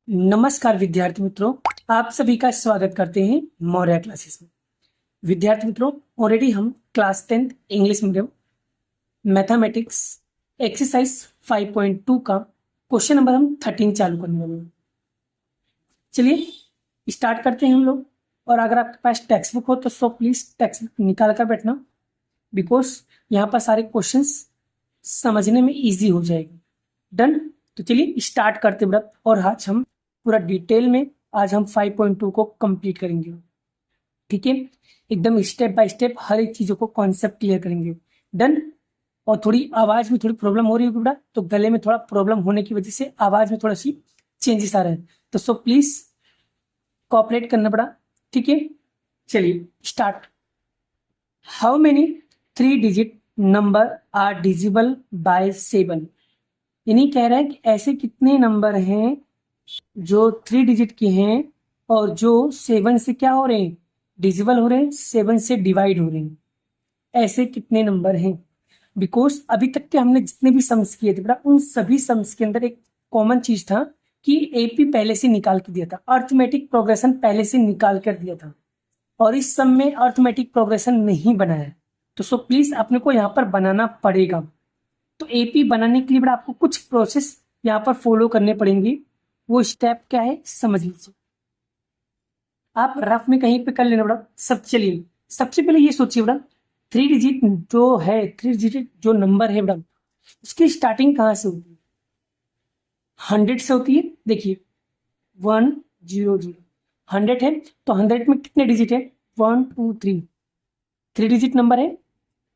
नमस्कार विद्यार्थी मित्रों, आप सभी का स्वागत करते हैं मौर्य क्लासेस में। विद्यार्थी मित्रों, ऑलरेडी हम class 10 English medium mathematics exercise 5.2 का क्वेश्चन नंबर हम 13 चालू करने वाले हैं। चलिए स्टार्ट करते हैं हम लोग। और अगर आपके पास टेक्स्ट बुक हो तो सो प्लीज टेक्स्ट बुक निकाल कर बैठना, बिकॉज यहाँ पर सारे क्वेश्चंस समझने में इजी हो जाएगा। डन। तो चलिए स्टार्ट करते हैं। और आज हम पूरा डिटेल में आज हम 5.2 को कंप्लीट करेंगे। ठीक है, एकदम स्टेप बाय स्टेप हर एक चीजों को कॉन्सेप्ट क्लियर करेंगे। डन। और थोड़ी आवाज में थोड़ी प्रॉब्लम हो रही है बेटा, तो गले में थोड़ा प्रॉब्लम होने की वजह से आवाज में थोड़ा सी चेंजेस आ रहे हैं, तो सो प्लीज कोऑपरेट करना पड़ा। ठीक है, चलिए start. How many 3 digit number are divisible by 7? यानी कह रहा है कि ऐसे कितने नंबर हैं जो 3 डिजिट के हैं और जो 7 से क्या हो रहे हैं, डिजिबल हो रहे हैं, 7 से डिवाइड हो रहे हैं। ऐसे कितने नंबर हैं? बिकॉज अभी तक के हमने जितने भी सम्स किए थे बेटा, उन सभी सम्स के अंदर एक कॉमन चीज था कि एपी पहले से निकाल के दिया था, अर्थमेटिक प्रोग्रेशन पहले से निकाल कर दिया था, और इस सम में अर्थमेटिक प्रोग्रेशन नहीं बनाया। तो सो प्लीज अपने को यहाँ पर बनाना पड़ेगा। तो एपी बनाने के लिए बेटा आपको कुछ प्रोसेस यहाँ पर फॉलो करने पड़ेंगे। वो स्टेप क्या है समझ लीजिए, आप रफ में कहीं पे कर लेना बेटा। सब चलिए सबसे पहले ये सोचिए बेटा, 3 डिजिट जो है, 3 डिजिट जो नंबर है बेटा, उसकी स्टार्टिंग कहाँ से होती है? 100 से होती है। देखिए 100, 100 है तो 100 में कितने डिजिट है? 1 2 3, 3 डिजिट नंबर है।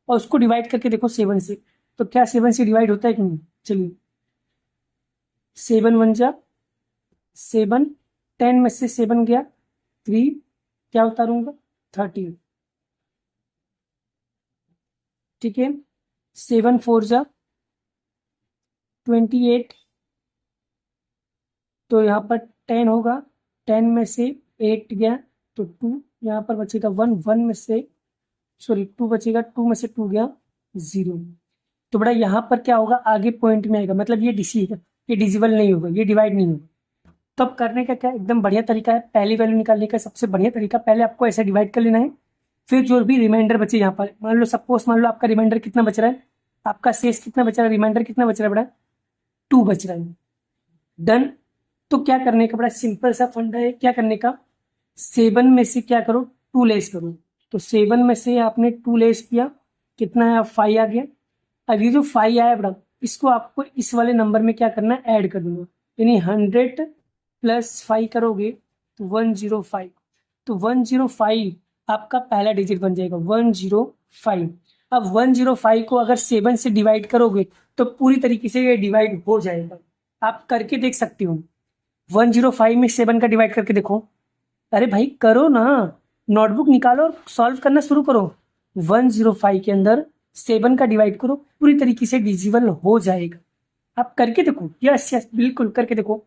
और उसको डिवाइड करके देखो 7 से, तो क्या 7 से डिवाइड होता है कि नहीं? चलिए 7 1 जा 7, 10 में से 7 गया 3, क्या उतारूंगा? 13। ठीक है, 7 4 जा 28, तो यहाँ पर 10 होगा, 10 में से 8 गया तो 2, यहाँ पर बचेगा 1, 1 में से सॉरी 2 बचेगा, 2 में से 2 गया 0। तो बड़ा यहाँ पर क्या होगा, आगे पॉइंट में आएगा, मतलब ये डिसी है, ये डिजिबल नहीं होगा, ये डिवाइड नहीं होगा। तो अब करने का क्या एकदम बढ़िया तरीका है, पहली वैल्यू निकालने का सबसे बढ़िया तरीका, पहले आपको ऐसे डिवाइड कर लेना है। फिर जो भी रिमाइंडर बचे यहाँ पर, मान लो सपोज मान लो आपका रिमाइंडर कितना बच रहा है, आपका शेष कितना बच रहा है, रिमाइंडर कितना बच रहा है बड़ा? 2 बच रहा है। डन। तो क्या करने का बड़ा सिंपल सा फंडा है, क्या करने का, 7 में से क्या करो, 2 लेस करो। तो 7 में से आपने 2 लेस किया, कितना है? 5 आ गया। अब ये जो 5 आया बड़ा, इसको आपको इस वाले नंबर में क्या करना है, ऐड कर दूंगा। यानी 100 प्लस 5 करोगे तो 105। तो 105 आपका पहला डिजिट बन जाएगा, 105। अब 105 को अगर 7 से डिवाइड करोगे तो पूरी तरीके से ये डिवाइड हो जाएगा। आप करके देख सकते हो, 105 में 7 का डिवाइड करके देखो। अरे भाई करो ना, नोटबुक निकालो और सॉल्व करना शुरू करो। 105 के अंदर 7 का डिवाइड करो, पूरी तरीके से डिजिबल हो जाएगा। आप करके देखो, यस यस बिल्कुल करके देखो।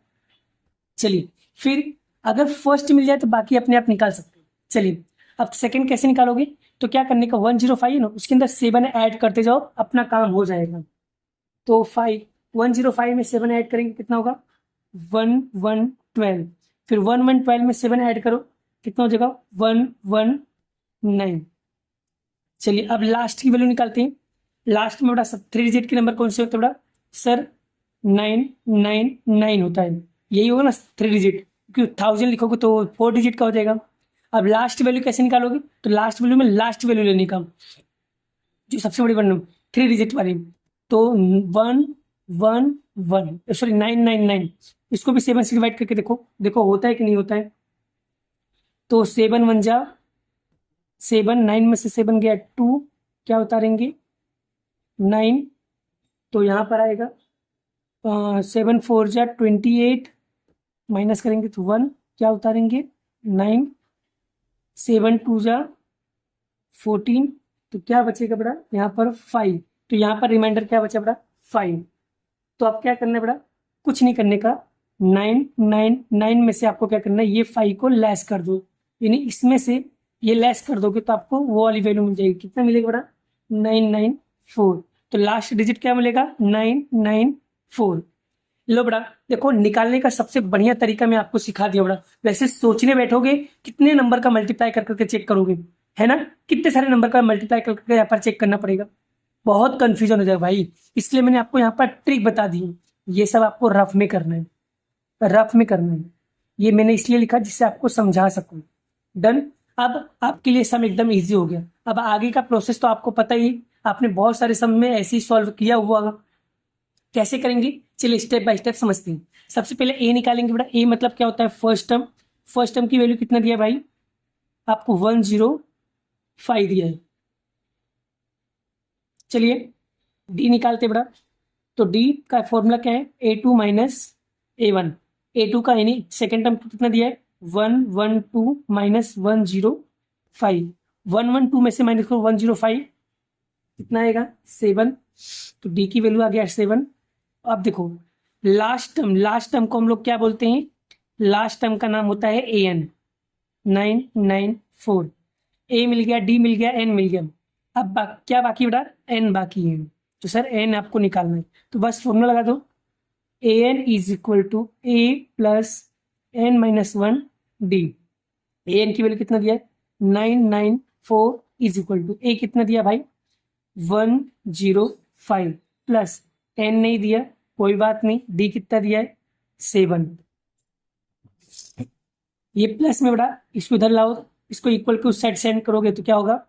चलिए फिर अगर फर्स्ट मिल जाए तो बाकी अपने आप निकाल सकते हो। चलिए अब सेकंड कैसे निकालोगे? तो क्या करने का, 105 है ना, उसके अंदर 7 ऐड करते जाओ, अपना काम हो जाएगा। तो 105 में 7 ऐड करेंगे कितना होगा? 1112। फिर 1112 में 7 ऐड करो, कितना हो जाएगा? 119। चलिए अब लास्ट की वैल्यू निकालते हैं। लास्ट में बड़ा 3 डिजिट के नंबर कौन से होते हैं बड़ा? सर 999 होता है, यही होगा ना 3 डिजिट, क्योंकि 1000 लिखोगे तो 4 डिजिट का हो जाएगा। अब लास्ट वैल्यू कैसे निकालोगे? तो लास्ट वैल्यू में लास्ट वैल्यू लेने का, जो सबसे बड़ी वन 3 डिजिट वाली, तो 111 सॉरी 999, इसको भी 7 से डिवाइड करके देखो, देखो होता है कि नहीं होता है। तो 7 1 जा 7, 9 में से 7 गया 2, क्या उतारेंगे? 9, तो यहाँ पर आएगा 7 4 जा 28, माइनस करेंगे तो 1, क्या उतारेंगे? 9, 7 2 जा 14, तो क्या बचेगा बड़ा यहाँ पर? 5। तो यहाँ पर रिमाइंडर क्या बचा बड़ा? 5। तो आप क्या करना है बड़ा, कुछ नहीं करने का, 999 में से आपको क्या करना है, ये 5 को लेस कर दो, यानी इसमें से ये लेस कर दोगे तो आपको वो वाली वैल्यू मिल जाएगी। कितना मिलेगा बड़ा? 994। तो लास्ट डिजिट क्या मिलेगा? 994। लो बड़ा, देखो निकालने का सबसे बढ़िया तरीका मैं आपको सिखा दिया बड़ा। वैसे सोचने बैठोगे कितने नंबर का मल्टीप्लाई कर करके चेक करोगे, है ना? कितने सारे नंबर का मल्टीप्लाई कर करके यहाँ पर चेक करना पड़ेगा, बहुत कंफ्यूजन हो जाएगा भाई। इसलिए मैंने आपको यहाँ पर ट्रिक बता दी है। ये सब आपको रफ में करना है, रफ में करना है। ये मैंने इसलिए लिखा जिससे आपको समझा सकूं। डन। अब आपके लिए सम एकदम इजी हो गया। अब आगे का प्रोसेस तो आपको पता ही, आपने बहुत सारे सम में ऐसे ही सॉल्व किया हुआ होगा। कैसे करेंगे, चलिए स्टेप बाय स्टेप समझते हैं। सबसे पहले ए निकालेंगे बेटा। ए मतलब क्या होता है, फर्स्ट टर्म। फर्स्ट टर्म की वैल्यू कितना दिया भाई, आपको 105 दिया है। चलिए डी निकालते बेटा। तो डी का फॉर्मूला क्या है, A2 माइनस A1। A2 का यानी सेकेंड टर्म कितना दिया है, 112 माइनस 105। 112 में से माइनस करो 105, कितना आएगा 7। तो डी की वैल्यू आ गया 7। अब देखो लास्ट टर्म, लास्ट टर्म को हम लोग क्या बोलते हैं, लास्ट टर्म का नाम होता है AN, 994। ए मिल गया, डी मिल गया, एन मिल गया। अब क्या बाकी बेटा, एन बाकी है। तो सर एन आपको निकालना है, तो बस फॉर्मूला लगा दो, a n is equal to a plus n minus 1 d. A n की वैल्यू कितना दिया है, 994 इज इक्वल टू ए कितना दिया भाई 105 प्लस एन नहीं दिया कोई बात नहीं, डी कितना दिया है 7। ये प्लस में बेटा इसको इधर लाओ, इसको इक्वल के उस साइड सेंड करोगे तो क्या होगा,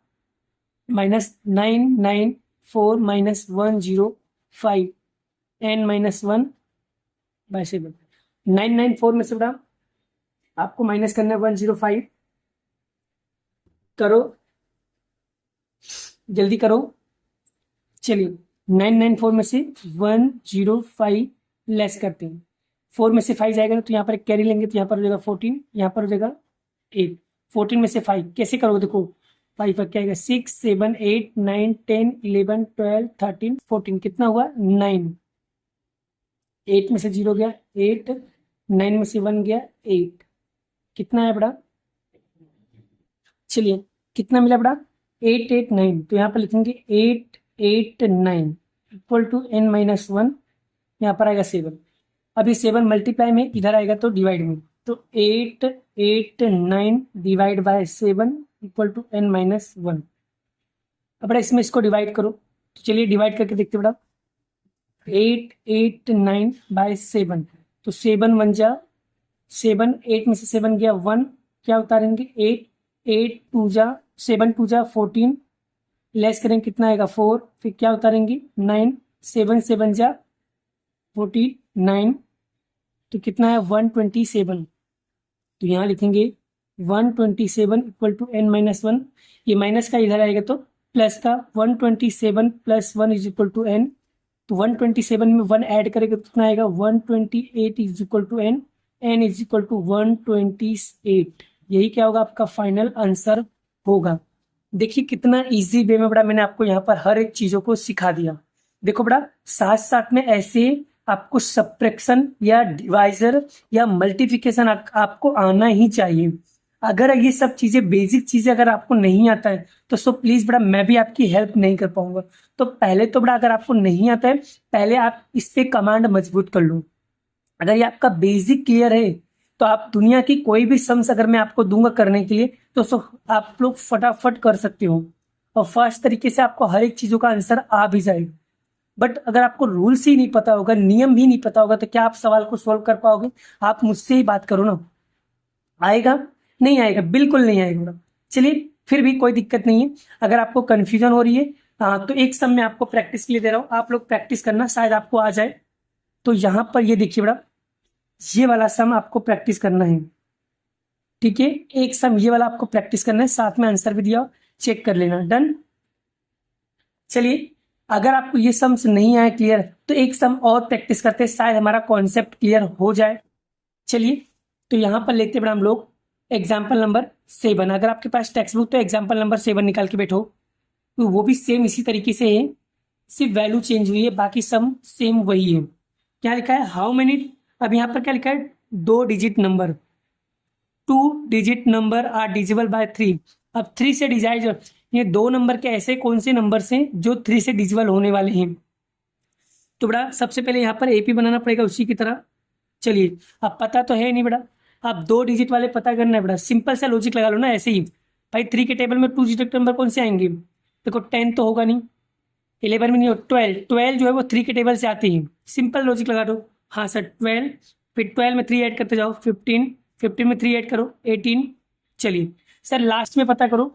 -994 माइनस 105 एन माइनस 1 बाय 7। 994 में से बेटा आपको माइनस करना है 105। करो जल्दी करो। चलिए 994 में से 105 लेस करते हैं। 4 में से 5 जाएगा ना तो यहाँ पर एक कैरी लेंगे, तो यहाँ पर हो जाएगा 14, यहाँ पर हो जाएगा 8। 14 में से 5 कैसे करोगे, देखो 5 क्या आएगा, 6 7 8 9 10 11 12 13 14, कितना हुआ 9। 8 में से 0 गया 8, 9 में से 1 गया 8, कितना है बड़ा, चलिए कितना मिला बड़ा 889। तो यहाँ पर लिखेंगे 889 इक्वल टू n माइनस 1, यहाँ पर आएगा 7। अभी 7 मल्टीप्लाई में इधर आएगा तो डिवाइड में, तो 889 divide by 7 equal to n minus 1। अब बड़ा इसमें इसको डिवाइड करो, तो चलिए डिवाइड करके देखते बड़ा। 889 बाय 7, तो 7 1 जा 7, 8 में से 7 गया 1, क्या उतारेंगे 8, 8 2 जा 7 2 जा 14, लेस करेंगे कितना आएगा 4, फिर क्या उतारेंगे 9, 7 7 जा 49, तो कितना है 127। तो यहाँ लिखेंगे 127 इक्वल टू n माइनस 1। ये माइनस का इधर आएगा तो प्लस का 127 plus 1 is equal to n। तो 127 में 1 ऐड करेंगे तो कितना आएगा 128 is equal to n, n is equal to 128। यही क्या होगा आपका फाइनल आंसर होगा। देखिए कितना इजी वे में बड़ा मैंने आपको यहाँ पर हर एक चीजों को सिखा दिया। देखो बड़ा साथ साथ में ऐसे आपको सब्ट्रैक्शन या डिवाइजर या मल्टीप्लिकेशन आपको आना ही चाहिए। अगर ये सब चीजें बेसिक चीजें अगर आपको नहीं आता है तो सो प्लीज बड़ा मैं भी आपकी हेल्प नहीं कर पाऊंगा। तो पहले तो बड़ा अगर आपको नहीं आता है पहले आप इस पे कमांड मजबूत कर लो। अगर ये आपका बेसिक क्लियर है तो आप दुनिया की कोई भी सम्स अगर मैं आपको दूंगा करने के लिए तो सो आप लोग फटाफट कर सकते हो और फास्ट तरीके से आपको हर एक चीजों का आंसर आ भी जाएगा। बट अगर आपको रूल्स ही नहीं पता होगा, नियम भी नहीं पता होगा तो क्या आप सवाल को सॉल्व कर पाओगे? आप मुझसे ही बात करो ना, आएगा नहीं आएगा, बिल्कुल नहीं आएगा। चलिए फिर भी कोई दिक्कत नहीं है। अगर आपको कंफ्यूजन हो रही है तो एक सम मैं आपको प्रैक्टिस के लिए दे रहा हूँ, आप लोग प्रैक्टिस करना, शायद आपको आ जाए। तो यहाँ पर ये देखिए बड़ा, ये वाला सम आपको प्रैक्टिस करना है, ठीक है? एक सम ये वाला आपको प्रैक्टिस करना है, साथ में आंसर भी दिया, चेक कर लेना। डन। चलिए अगर आपको ये सम्स नहीं आए क्लियर तो एक सम और प्रैक्टिस करते हैं, शायद हमारा कॉन्सेप्ट क्लियर हो जाए। चलिए तो यहाँ पर लेते बड़ा हम लोग एग्जाम्पल नंबर 7। अगर आपके पास टेक्स्ट बुक तो एग्जाम्पल नंबर 7 निकाल के बैठो। तो वो भी सेम इसी तरीके से है, सिर्फ वैल्यू चेंज हुई है, बाकी सम सेम वही है। क्या लिखा है, हाउ मेनी, अब यहाँ पर क्या लिखा है, 2 digit number, 2 digit number are divisible by 3। अब 3 से डिवाइड, ये 2 नंबर के ऐसे कौन से नंबर हैं जो 3 से डिजिबल होने वाले हैं? तो बड़ा सबसे पहले यहाँ पर एपी बनाना पड़ेगा उसी की तरह। चलिए, अब पता तो है नहीं बड़ा, अब 2 डिजिट वाले पता करना है बड़ा, सिंपल सा लॉजिक लगा लो ना ऐसे ही। भाई 3 के टेबल में 2 डिजिट नंबर कौन से आएंगे? देखो 10 तो होगा नहीं, 11 में नहीं हो, 12 जो है वो 3 के टेबल से आती है, सिंपल लॉजिक लगा दो। हाँ सर 12, फिर 12 में 3 ऐड करते जाओ 15, 15 में 3 ऐड करो 18। चलिए सर लास्ट में पता करो,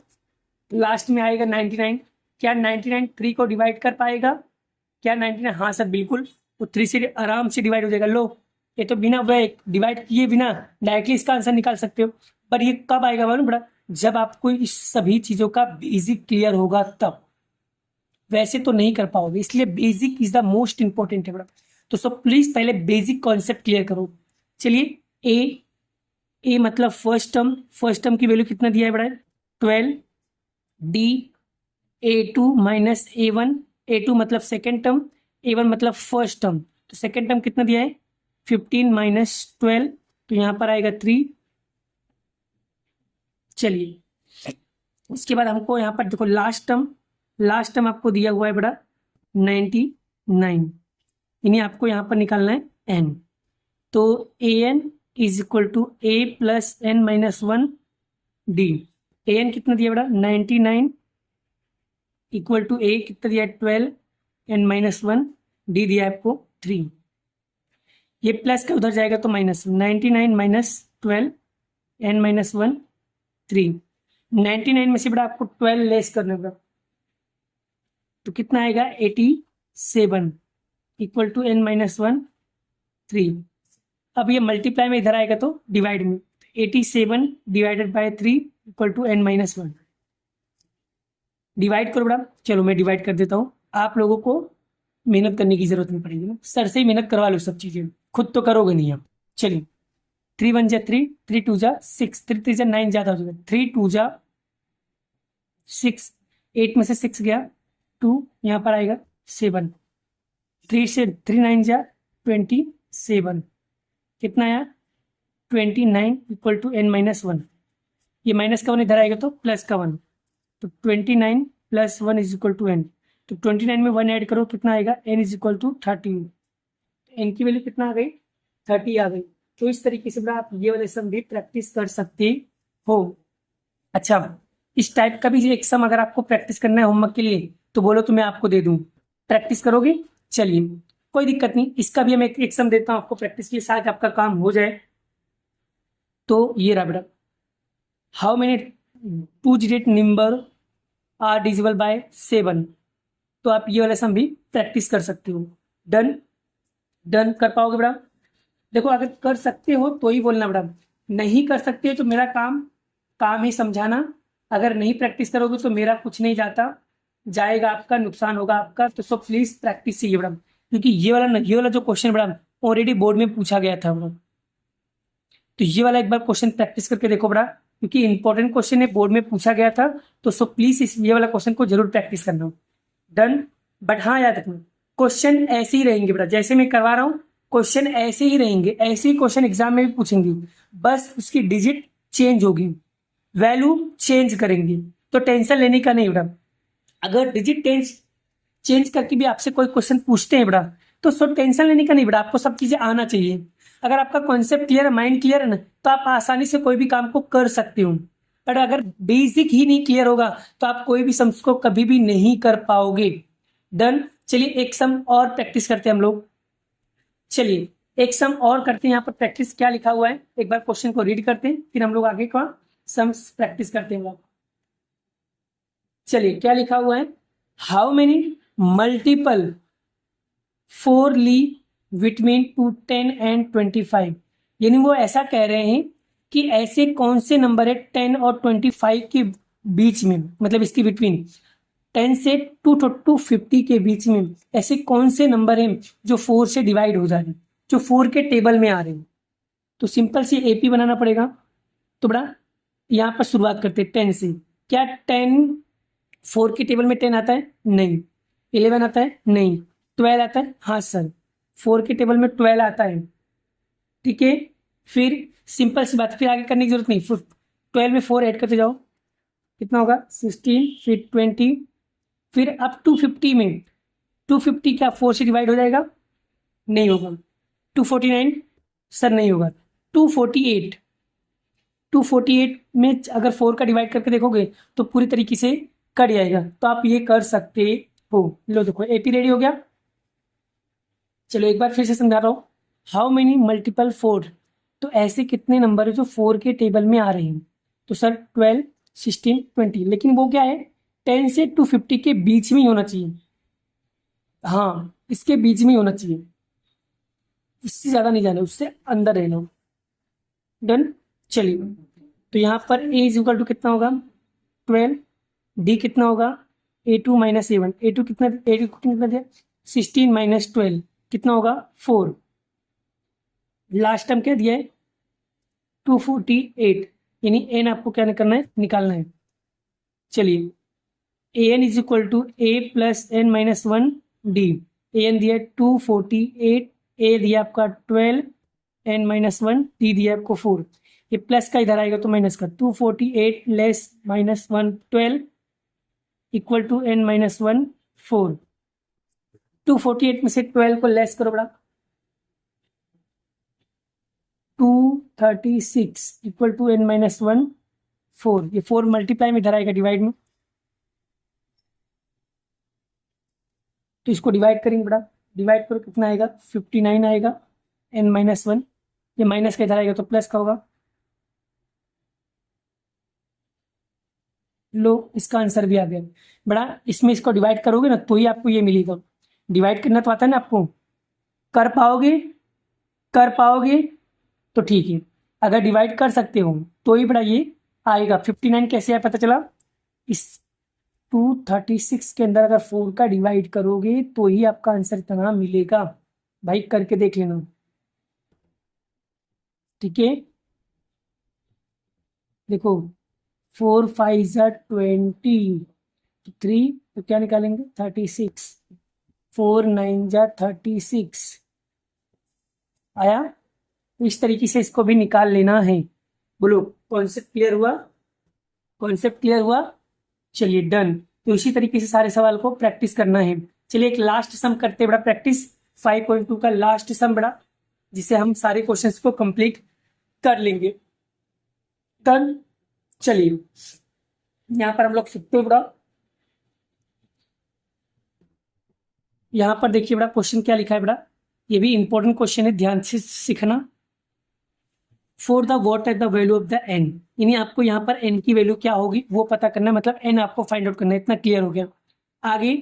लास्ट में आएगा 99। क्या 99 3 को डिवाइड कर पाएगा? क्या 99? हाँ सर बिल्कुल, वो 3 से आराम से डिवाइड हो जाएगा। लो ये तो बिना वह डिवाइड किए बिना डायरेक्टली इसका आंसर निकाल सकते हो। पर ये कब आएगा मालूम बड़ा? जब आपको इस सभी चीज़ों का बेसिक क्लियर होगा तब, वैसे तो नहीं कर पाओगे, इसलिए basic is the most important है बड़ा। तो सब प्लीज पहले बेसिक कॉन्सेप्ट क्लियर करो। चलिए ए मतलब फर्स्ट टर्म की वैल्यू कितना दिया है बड़ा? 12। डी A2 माइनस A1 मतलब सेकेंड टर्म, A1 मतलब फर्स्ट टर्म, तो सेकेंड टर्म कितना दिया है? 15 माइनस 12, तो यहाँ पर आएगा 3। चलिए उसके बाद हमको यहाँ पर देखो लास्ट टर्म आपको दिया हुआ है बड़ा 99, इन्हें आपको यहाँ पर निकालना है n। तो an is equal to a plus n minus 1 d. an कितना दिया बड़ा? 99 इक्वल टू a कितना दिया है? 12 n माइनस 1 डी दिया है आपको 3। ये प्लस का उधर जाएगा तो माइनस, 99 माइनस 12 n माइनस 1 3। 99 में से बड़ा आपको 12 लेस करना होगा, तो कितना आएगा? 87 इक्वल टू n माइनस 1 3। अब ये मल्टीप्लाई में इधर आएगा तो डिवाइड में, 87 divided by 3 equal to n minus 1। Divide करो बड़ा, चलो मैं डिवाइड कर देता हूँ, आप लोगों को मेहनत करने की जरूरत नहीं पड़ेगी ना, सर से ही मेहनत करवा लो सब चीजें, खुद तो करोगे नहीं आप। चलिए 3 1 जा 3, 3 2 जा 6, 3 3 जा 9 ज्यादा हो जाएगा, 3 2 जा 6, 8 में से 6 गया 2, यहाँ पर आएगा 7, 3 से 3 9 जा 27, कितना आया? 29 इक्वल टू n माइनस 1। ये माइनस का 1 इधर आएगा तो प्लस का 1, तो 29 plus 1 is equal to n। तो 29 में 1 ऐड करो, कितना आएगा? n is equal to 30। n की वैल्यू कितना आ गई? 30 आ गई। तो इस तरीके से आप ये वाले सम भी प्रैक्टिस कर सकते हो। अच्छा, इस टाइप का भी एक सम अगर आपको प्रैक्टिस करना है होमवर्क के लिए तो बोलो तो मैं आपको दे दूं, प्रैक्टिस करोगे? चलिए कोई दिक्कत नहीं, इसका भी मैं एक सम देता हूं आपको प्रैक्टिस के लिए, शायद आपका काम हो जाए। तो ये रहा बेटा, how many 2 digit number are divisible by 7। तो आप ये वाला सम भी प्रैक्टिस कर सकते हो। डन? डन कर पाओगे बेटा? देखो अगर कर सकते हो तो ही बोलना बेटा, नहीं कर सकते तो मेरा काम ही समझाना। अगर नहीं प्रैक्टिस करोगे तो मेरा कुछ नहीं जाएगा, आपका नुकसान होगा आपका। तो सो प्लीज प्रैक्टिस चाहिए बेटा, क्योंकि ये वाला जो क्वेश्चन बेटा ऑलरेडी बोर्ड में पूछा गया था बेटा, तो ये वाला एक बार क्वेश्चन प्रैक्टिस करके देखो बेटा, क्योंकि इंपॉर्टेंट क्वेश्चन है, बोर्ड में पूछा गया था। तो सो प्लीज ये वाला क्वेश्चन को जरूर प्रैक्टिस करना। डन? बट हाँ याद रखना, क्वेश्चन ऐसे ही रहेंगे बेटा, जैसे मैं करवा रहा हूँ क्वेश्चन ऐसे ही रहेंगे, ऐसे ही क्वेश्चन एग्जाम में भी पूछेंगे, बस उसकी डिजिट चेंज होगी, वैल्यू चेंज करेंगे। तो टेंशन लेने का नहीं बेटा, अगर डिजिट चेंज करके भी आपसे कोई क्वेश्चन पूछते हैं बेटा तो सो टेंशन लेने का नहीं बेटा, आपको सब चीजें आना चाहिए। अगर आपका कॉन्सेप्ट क्लियर है, माइंड क्लियर है ना, तो आप आसानी से कोई भी काम को कर सकते हो। बट अगर बेसिक ही नहीं क्लियर होगा तो आप कोई भी सम को कभी भी नहीं कर पाओगे। डन? चलिए एक सम और प्रैक्टिस करते हैं हम लोग। चलिए एक सम और करते हैं, यहाँ पर प्रैक्टिस क्या लिखा हुआ है एक बार क्वेश्चन को रीड करते हैं, फिर हम लोग आगे का सम्स प्रैक्टिस करते हैं। चलिए क्या लिखा हुआ है? How many multiple 4 lie between 10 and 25। यानी वो ऐसा कह रहे हैं कि ऐसे कौन से नंबर है 10 और 25 के बीच में, मतलब इसकी बिटवीन 10 से 250 के बीच में ऐसे कौन से नंबर हैं जो 4 से डिवाइड हो जा रहे हैं, जो 4 के टेबल में आ रहे हैं। तो सिंपल से एपी बनाना पड़ेगा। तो बड़ा यहाँ पर शुरुआत करते हैं 10 से। क्या 10 4 के टेबल में 10 आता है? नहीं। 11 आता है? नहीं। 12 आता है? हाँ सर 4 के टेबल में 12 आता है। ठीक है, फिर सिंपल सी बात, फिर आगे करने की जरूरत नहीं, 12 में 4 ऐड करते जाओ, कितना होगा? 16, फिर 20, फिर अप टू 50 में 250 क्या 4 से डिवाइड हो जाएगा? नहीं होगा। 249 सर नहीं होगा। 248, 248 में अगर 4 का डिवाइड करके देखोगे तो पूरी तरीके से कट जाएगा। तो आप ये कर सकते हो। लो देखो एपी रेडी हो गया। चलो एक बार फिर से समझा रहा हूँ। हाउ मेनी मल्टीपल 4, तो ऐसे कितने नंबर है जो 4 के टेबल में आ रहे हैं? तो सर 12, 16, 20, लेकिन वो क्या है 10 से 250 के बीच में ही होना चाहिए। हाँ इसके बीच में ही होना चाहिए, इससे ज़्यादा नहीं जाना, उससे अंदर रहना। डन। चलिए तो यहाँ पर ए इज इक्वल टू कितना होगा 12, डी कितना होगा A2 - A1, A2 कितना, A2 कितना दिया 16 - 12 कितना होगा 4। लास्ट टर्म क्या दिया है 248, यानी एन आपको क्या करना है निकालना है। चलिए a n is equal to a plus n minus one d. A n दिया 248, ए दिया आपका 12, एन माइनस वन, डी दिया आपको 4। ये प्लस का इधर आएगा तो माइनस का 248 less minus one 12 equal to n minus one 4। 248 में से 12 को लेस करो बड़ा 236 equal to n minus one 4। ये 4 मल्टीप्लाई में इधर आएगा डिवाइड में, तो इसको डिवाइड करेंगे बड़ा। डिवाइड करो कितना आएगा 59 आएगा, एन माइनस वन, ये माइनस का इधर आएगा तो प्लस का होगा। लो इसका आंसर भी आ गया बड़ा। इसमें इसको डिवाइड करोगे ना तो ही आपको ये मिलेगा। डिवाइड करना तो आता है ना आपको, कर पाओगे, कर पाओगे तो ठीक है। अगर डिवाइड कर सकते हो तो ही बड़ा ये आएगा। 59 कैसे आया पता चला, इस 236 के अंदर अगर 4 का डिवाइड करोगे तो ही आपका आंसर इतना मिलेगा। भाई करके देख लेना, ठीक है। देखो 4 5 ज़ा 20, 3 तो क्या निकालेंगे 36, 4 9 ज़ा 36 आया। तो इस तरीके से इसको भी निकाल लेना है। बोलो कॉन्सेप्ट क्लियर हुआ? कॉन्सेप्ट क्लियर हुआ? चलिए डन। तो इसी तरीके से सारे सवाल को प्रैक्टिस करना है। चलिए एक लास्ट सम करते बड़ा प्रैक्टिस, 5.2 का लास्ट सम बड़ा, जिसे हम सारे क्वेश्चंस को कंप्लीट कर लेंगे। डन। चलिए यहाँ पर हम लोग सीखते हैं बड़ा। यहाँ पर देखिए बड़ा क्वेश्चन क्या लिखा है बड़ा, ये भी इंपॉर्टेंट क्वेश्चन है, ध्यान से सीखना। For the what at the value of the n, यानी आपको यहाँ पर एन की वैल्यू क्या होगी वो पता करना है, मतलब एन आपको फाइंड आउट करना है। इतना क्लियर हो गया। आगे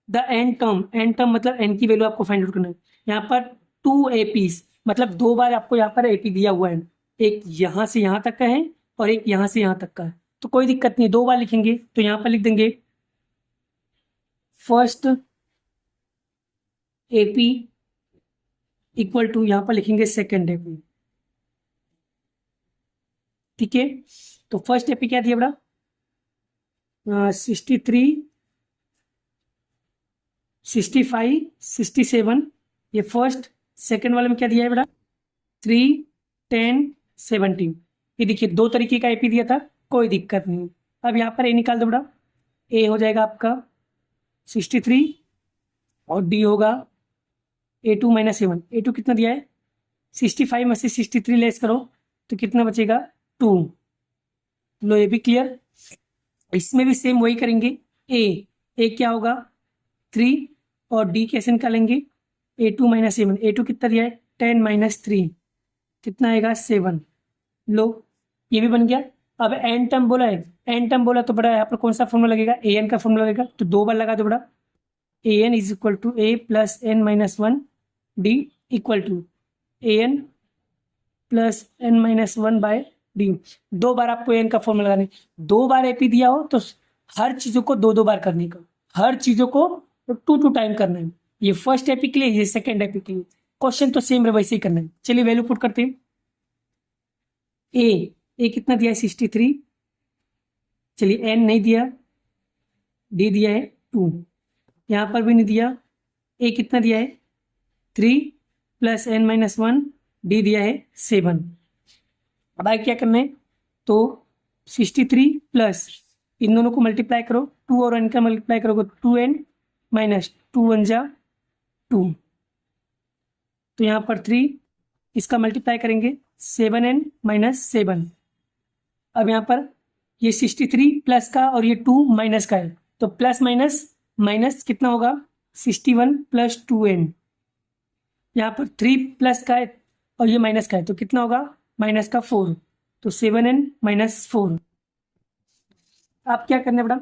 the n term, n term मतलब एन की वैल्यू आपको फाइंड आउट करना है। यहाँ पर 2 एपीज मतलब 2 बार आपको यहाँ पर एपी दिया हुआ है, एक यहाँ से यहाँ तक का है और एक यहाँ से यहाँ तक का है। तो कोई दिक्कत नहीं, 2 बार लिखेंगे तो यहाँ पर लिख देंगे फर्स्ट एपी इक्वल टू, यहाँ पर लिखेंगे सेकेंड एपी, ठीक है। तो फर्स्ट एपी क्या दिया बड़ा 63, 65, 67, ये फर्स्ट। सेकेंड वाले में क्या दिया है बड़ा 3, 10, 17। ये देखिए 2 तरीके का एपी दिया था, कोई दिक्कत नहीं। अब यहाँ पर ए निकाल दो बड़ा, ए हो जाएगा आपका 63 और डी होगा A2 - A1। A2 कितना दिया है 65 में से 63 लेस करो तो कितना बचेगा 2। लो ये भी क्लियर। इसमें भी सेम वही करेंगे। ए क्या होगा 3 और डी कैसे निकालेंगे A2 - A1। A2 कितना दिया है 10 - 3 कितना आएगा 7। लो ये भी बन गया। अब एन टर्म बोला है, एन टर्म बोला तो बड़ा यहाँ पर कौन सा फॉर्मूला लगेगा, ए एन का फॉर्मूला लगेगा, तो 2 बार लगा दो बड़ा। A n is equal to a plus n minus one d equal to a n plus n minus one by d. 2 बार आपको एन का फॉर्मूला लगाने, 2 बार एपी दिया हो तो हर चीज़ों को 2 बार करने का, हर चीज़ों को 2 टाइम करना है। ये फर्स्ट एपी के लिए, ये सेकेंड एपी के लिए। क्वेश्चन तो सेम है, वैसे ही करना है। चलिए वैल्यू पुट करते हैं। ए कितना दिया है 63, चलिए एन नहीं दिया, डी दिया है 2, यहाँ पर भी नहीं दिया। ए कितना दिया है 3 plus n minus one, d दिया है 7। अब आगे क्या करना है, तो 63 प्लस इन दोनों को मल्टीप्लाई करो, 2 और एन का मल्टीप्लाई करोगे 2n माइनस 2 × 1 = 2, तो यहाँ पर 3, इसका मल्टीप्लाई करेंगे 7n - 7। अब यहाँ पर ये 63 प्लस का और ये 2 माइनस का है, तो प्लस माइनस माइनस कितना होगा 61 + 2n। यहाँ पर 3 प्लस का है और ये माइनस का है, तो कितना होगा माइनस का 4, तो 7n - 4। आप क्या करना है बेटा,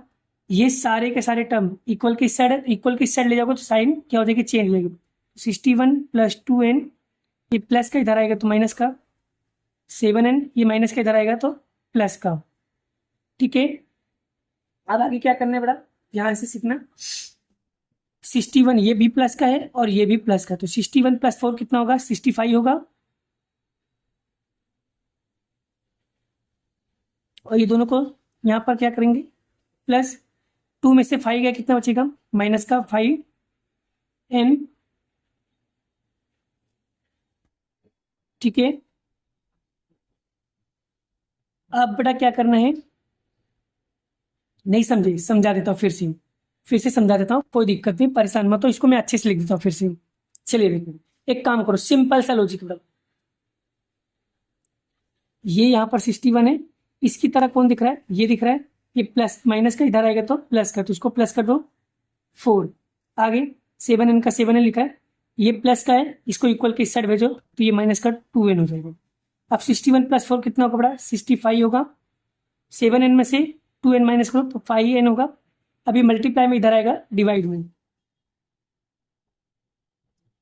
ये सारे के सारे टर्म इक्वल की साइड ले जाओगे तो साइन क्या हो जाएगी, चेंज हो जाएगी। 61 + 2n, ये प्लस का इधर आएगा तो माइनस का, 7n ये माइनस का इधर आएगा तो प्लस का। ठीक है, अब आगे क्या करना है बेटा, ध्यान से सीखना। 61 ये भी प्लस का है और ये भी प्लस का, तो 61 + 4 कितना होगा 65 होगा, और ये दोनों को यहाँ पर क्या करेंगे प्लस 2 में से 5 गया, कितना बचेगा माइनस का 5n। ठीक है, अब बेटा क्या करना है, नहीं समझे समझा देता हूँ, फिर से समझा देता हूँ, कोई दिक्कत नहीं, परेशान मत हो, इसको मैं अच्छे से लिख देता हूँ फिर से। चलिए देखो, एक काम करो, सिंपल सा लॉजिक बेटा, ये यहाँ पर 61 है, इसकी तरह कौन दिख रहा है, ये दिख रहा है, ये प्लस माइनस का इधर आएगा तो प्लस का, तो इसको प्लस कर दो 4। आगे 7n का 7n लिखा है, ये प्लस का है, इसको इक्वल के इस साइड भेजो तो ये माइनस का 2n हो जाएगा। अब 61 + 4 कितना होगा बेटा 65 होगा, 7n में से 2n माइनस करो तो 5n होगा। अभी मल्टीप्लाई में इधर आएगा डिवाइड में,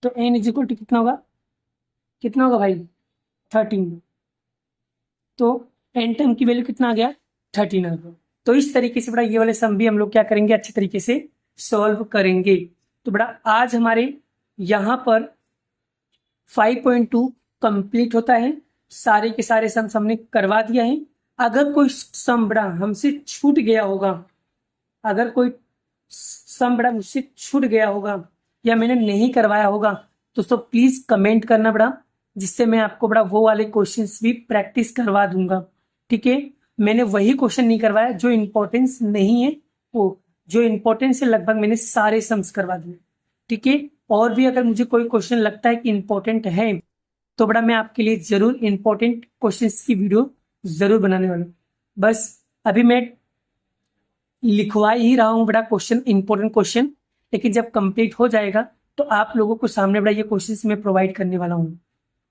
तो n = कितना होगा भाई 13, तो n टर्म की वैल्यू कितना आ गया 13 आ गया। तो इस तरीके से बेटा ये वाले सम भी हम लोग क्या करेंगे, अच्छे तरीके से सॉल्व करेंगे। तो बेटा आज हमारे यहाँ पर 5.2 कंप्लीट होता है, सारे के सारे सम हमने करवा दिया है। अगर कोई सम बेटा हमसे छूट गया होगा, अगर कोई सम बेटा मुझसे छूट गया होगा या मैंने नहीं करवाया होगा तो सब प्लीज कमेंट करना बेटा, जिससे मैं आपको बेटा वो वाले क्वेश्चंस भी प्रैक्टिस करवा दूंगा। ठीक है, मैंने वही क्वेश्चन नहीं करवाया जो इंपॉर्टेंस नहीं है, वो जो इंपॉर्टेंस है लगभग मैंने सारे सम्स करवा दिए। ठीक है, और भी अगर मुझे कोई क्वेश्चन लगता है कि इंपॉर्टेंट है तो बेटा मैं आपके लिए जरूर इंपॉर्टेंट क्वेश्चंस की वीडियो जरूर बनाने वाला हूँ। बस अभी मैं लिखवा ही रहा हूँ बेटा क्वेश्चन, इंपॉर्टेंट क्वेश्चन, लेकिन जब कंप्लीट हो जाएगा तो आप लोगों को सामने बेटा ये क्वेश्चंस मैं प्रोवाइड करने वाला हूँ।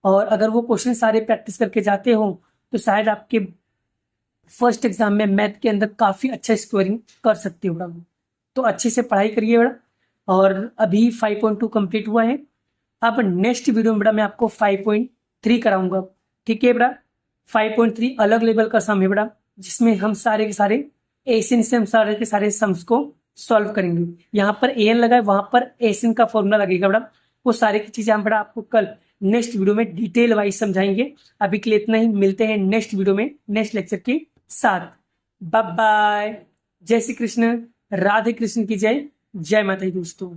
और अगर वो क्वेश्चन सारे प्रैक्टिस करके जाते हो तो शायद आपके फर्स्ट एग्जाम में मैथ के अंदर काफ़ी अच्छा स्कोरिंग कर सकते हो बेटा। तो अच्छे से पढ़ाई करिए बेटा। और अभी 5.2 कंप्लीट हुआ है, अब नेक्स्ट वीडियो में बेटा मैं आपको 5.3 कराऊंगा। ठीक है बेटा, 5.3 अलग लेवल का सम है बेटा, जिसमें हम सारे के सारे एसिन से हम सारे के सारे सम्स को सॉल्व करेंगे। यहाँ पर एन लगा है, वहां पर एसिन का फॉर्मूला लगेगा बेटा, वो सारी की चीजें हम बेटा आपको कल नेक्स्ट वीडियो में डिटेल वाइज समझाएंगे। अभी के लिए इतना ही, मिलते हैं नेक्स्ट वीडियो में नेक्स्ट लेक्चर के साथ। बाय बाय, जय श्री कृष्ण, राधे कृष्ण की जय, जय माता दी दोस्तों।